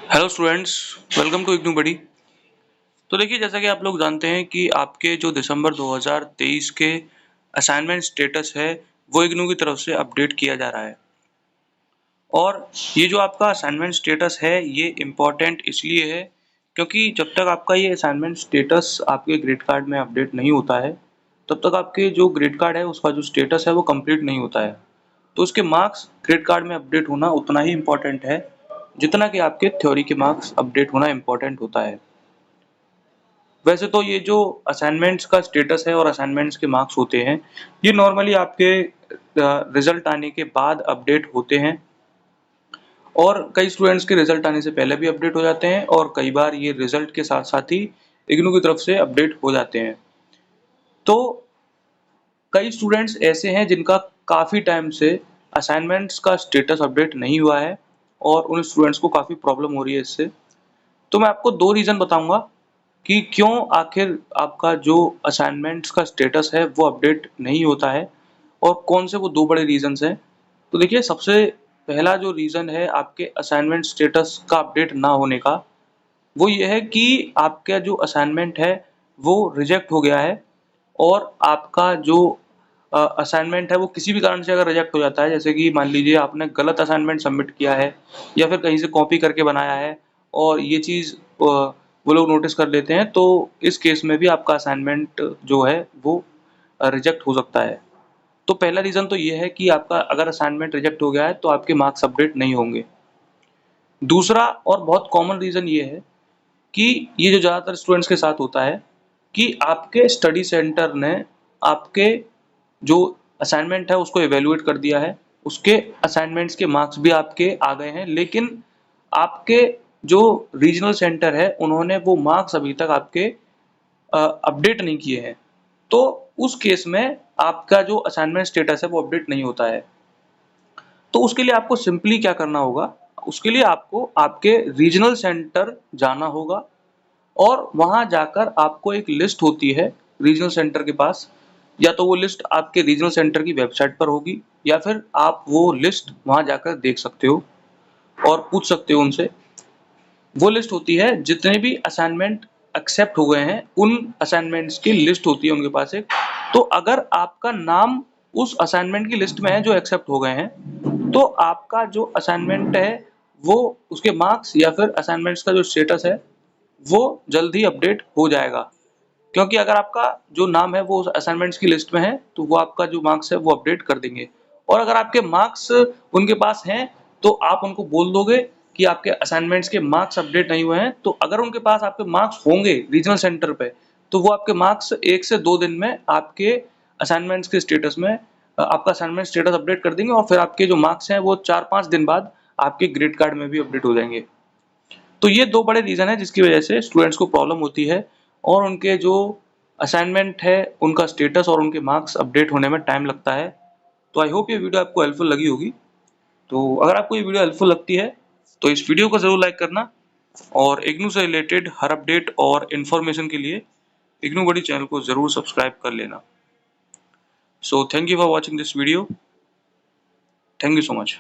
Hello students, welcome to IGNOU buddy. तो देखिए, जैसा कि आप लोग जानते हैं कि आपके जो दिसंबर 2023 के असाइनमेंट स्टेटस है वो इग्नू की तरफ से अपडेट किया जा रहा है। और ये जो आपका असाइनमेंट स्टेटस है ये इम्पोर्टेंट इसलिए है क्योंकि जब तक आपका ये असाइनमेंट स्टेटस आपके ग्रेड कार्ड में अपडेट नहीं होता है तब तक आपके जो ग्रेड कार्ड है उसका जो स्टेटस है वो कंप्लीट नहीं होता है। तो उसके मार्क्स ग्रेड कार्ड में अपडेट होना उतना ही इम्पोर्टेंट है जितना कि आपके थ्योरी के मार्क्स अपडेट होना इम्पोर्टेंट होता है। वैसे तो ये जो असाइनमेंट्स का स्टेटस है और असाइनमेंट्स के मार्क्स होते हैं ये नॉर्मली आपके रिजल्ट आने के बाद अपडेट होते हैं और कई स्टूडेंट्स के रिजल्ट आने से पहले भी अपडेट हो जाते हैं और कई बार ये रिजल्ट के साथ साथ ही इग्नू की तरफ से अपडेट हो जाते हैं। तो कई स्टूडेंट्स ऐसे हैं जिनका काफ़ी टाइम से असाइनमेंट्स का स्टेटस अपडेट नहीं हुआ है और उन स्टूडेंट्स को काफ़ी प्रॉब्लम हो रही है इससे। तो मैं आपको 2 रीज़न बताऊँगा कि क्यों आखिर आपका जो असाइनमेंट्स का स्टेटस है वो अपडेट नहीं होता है और कौन से वो 2 बड़े रीज़न्स हैं। तो देखिए, सबसे पहला जो रीज़न है आपके असाइनमेंट स्टेटस का अपडेट ना होने का, वो ये है कि आपका जो असाइनमेंट है वो रिजेक्ट हो गया है और आपका जो असाइनमेंट है वो किसी भी कारण से अगर रिजेक्ट हो जाता है, जैसे कि मान लीजिए आपने गलत असाइनमेंट सबमिट किया है या फिर कहीं से कॉपी करके बनाया है और ये चीज़ वो लोग नोटिस कर लेते हैं, तो इस केस में भी आपका असाइनमेंट जो है वो रिजेक्ट हो सकता है। तो पहला रीज़न तो ये है कि आपका अगर असाइनमेंट रिजेक्ट हो गया है तो आपके मार्क्स अपडेट नहीं होंगे। दूसरा और बहुत कॉमन रीज़न ये है कि ये जो ज़्यादातर स्टूडेंट्स के साथ होता है कि आपके स्टडी सेंटर ने आपके जो असाइनमेंट है उसको इवैल्यूएट कर दिया है, उसके असाइनमेंट्स के मार्क्स भी आपके आ गए हैं, लेकिन आपके जो रीजनल सेंटर है उन्होंने वो मार्क्स अभी तक आपके अपडेट नहीं किए हैं। तो उस केस में आपका जो असाइनमेंट स्टेटस है वो अपडेट नहीं होता है। तो उसके लिए आपको सिंपली क्या करना होगा, उसके लिए आपको आपके रीजनल सेंटर जाना होगा और वहाँ जाकर आपको एक लिस्ट होती है रीजनल सेंटर के पास, या तो वो लिस्ट आपके रीजनल सेंटर की वेबसाइट पर होगी या फिर आप वो लिस्ट वहाँ जाकर देख सकते हो और पूछ सकते हो उनसे। वो लिस्ट होती है जितने भी असाइनमेंट एक्सेप्ट हो गए हैं, उन असाइनमेंट्स की लिस्ट होती है उनके पास एक। तो अगर आपका नाम उस असाइनमेंट की लिस्ट में है जो एक्सेप्ट हो गए हैं, तो आपका जो असाइनमेंट है वो उसके मार्क्स या फिर असाइनमेंट्स का जो स्टेटस है वो जल्द ही अपडेट हो जाएगा। क्योंकि अगर आपका जो नाम है वो उस असाइनमेंट्स की लिस्ट में है तो वो आपका जो मार्क्स है वो अपडेट कर देंगे। और अगर आपके मार्क्स उनके पास हैं तो आप उनको बोल दोगे कि आपके असाइनमेंट्स के मार्क्स अपडेट नहीं हुए हैं, तो अगर उनके पास आपके मार्क्स होंगे रीजनल सेंटर पे तो वो आपके मार्क्स 1 से 2 दिन में आपके असाइनमेंट्स के स्टेटस में आपका असाइनमेंट स्टेटस अपडेट कर देंगे और फिर आपके जो मार्क्स हैं वो 4-5 दिन बाद आपके ग्रेड कार्ड में भी अपडेट हो जाएंगे। तो ये 2 बड़े रीज़न है जिसकी वजह से स्टूडेंट्स को प्रॉब्लम होती है और उनके जो असाइनमेंट है उनका स्टेटस और उनके मार्क्स अपडेट होने में टाइम लगता है। तो आई होप ये वीडियो आपको हेल्पफुल लगी होगी। तो अगर आपको ये वीडियो हेल्पफुल लगती है तो इस वीडियो को ज़रूर लाइक करना और इग्नू से रिलेटेड हर अपडेट और इन्फॉर्मेशन के लिए इग्नू बडी चैनल को ज़रूर सब्सक्राइब कर लेना। So thank you for watching this video. Thank you so much.